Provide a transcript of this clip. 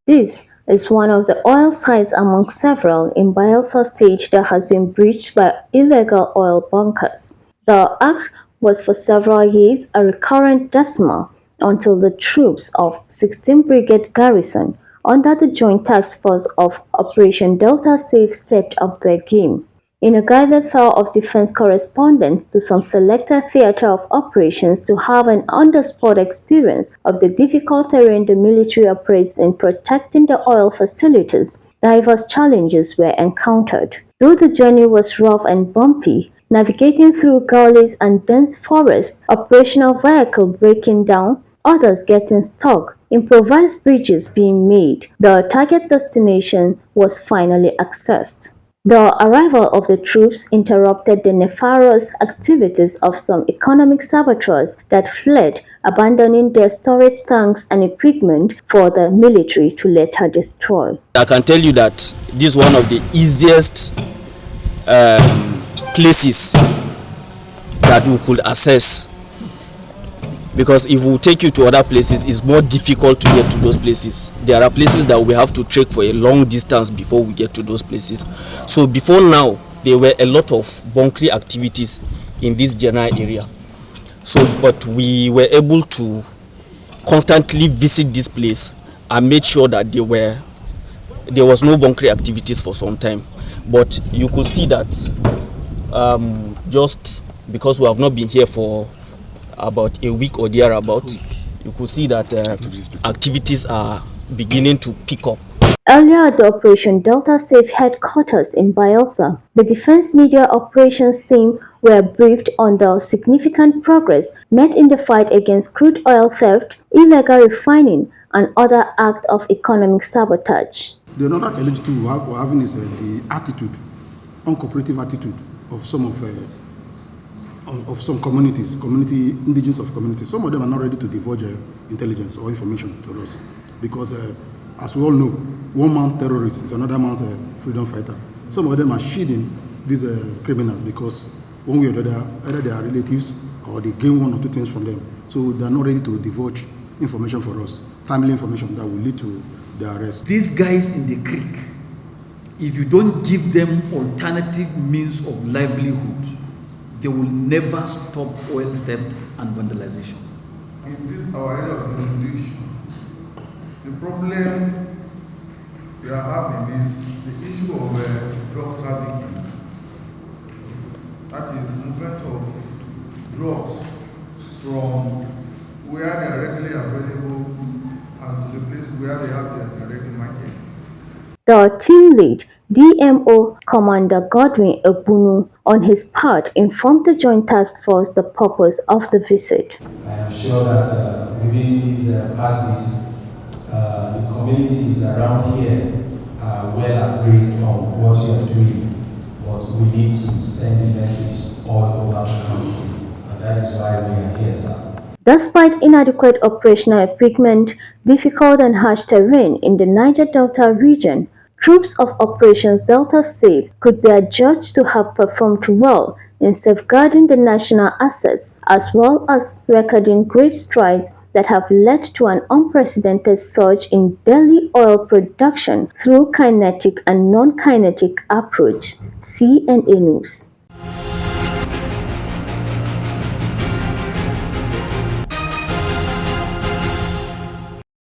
This is one of the oil sites among several in Bayelsa State that has been breached by illegal oil bunkers. The act was for several years a recurrent decimal until the troops of 16th Brigade Garrison under the Joint Task Force of Operation Delta Safe stepped up their game. In a guided tour of Defence Correspondents to some selected theatre of operations to have an on-the-spot experience of the difficult terrain the military operates in protecting the oil facilities, diverse challenges were encountered. Though the journey was rough and bumpy, navigating through gullies and dense forest, operational vehicle breaking down, others getting stuck, improvised bridges being made, the target destination was finally accessed. The arrival of the troops interrupted the nefarious activities of some economic saboteurs that fled, abandoning their storage tanks and equipment for the military to later destroy. I can tell you that this is one of the easiest places that we could access, because if we take you to other places, it's more difficult to get to those places. There are places that we have to trek for a long distance before we get to those places. So before now, there were a lot of bunkering activities in this general area. But we were able to constantly visit this place and make sure that there was no bunkering activities for some time. But you could see that just because we have not been here for about a week or thereabout, you could see that activities are beginning to pick up. Earlier at the Operation Delta Safe headquarters in Bayelsa, the Defense Media Operations team were briefed on the significant progress made in the fight against crude oil theft, illegal refining, and other acts of economic sabotage. The another challenge too we're having is the attitude, uncooperative attitude of some communities, indigenous of communities. Some of them are not ready to divulge intelligence or information to us because, as we all know, one man terrorist is another man's freedom fighter. Some of them are shielding these criminals because one way or the other, either they are relatives or they gain one or two things from them. So they are not ready to divulge information for us, family information that will lead to their arrest. These guys in the creek, if you don't give them alternative means of livelihood, they will never stop oil theft and vandalization. In this our area of jurisdiction, the problem we are having is the issue of drug trafficking. That is movement of drugs from where they are readily available and to the place where they have their direct markets. The team lead, DMO Commander Godwin Egbunu, on his part informed the Joint Task Force the purpose of the visit. I am sure that within these passes, the communities around here are well appraised of what you are doing, but we need to send the message all over the country, and that is why we are here, sir. Despite inadequate operational equipment, difficult and harsh terrain in the Niger Delta region, troops of Operations Delta Safe could be adjudged to have performed well in safeguarding the national assets, as well as recording great strides that have led to an unprecedented surge in daily oil production through kinetic and non-kinetic approach. CNA News.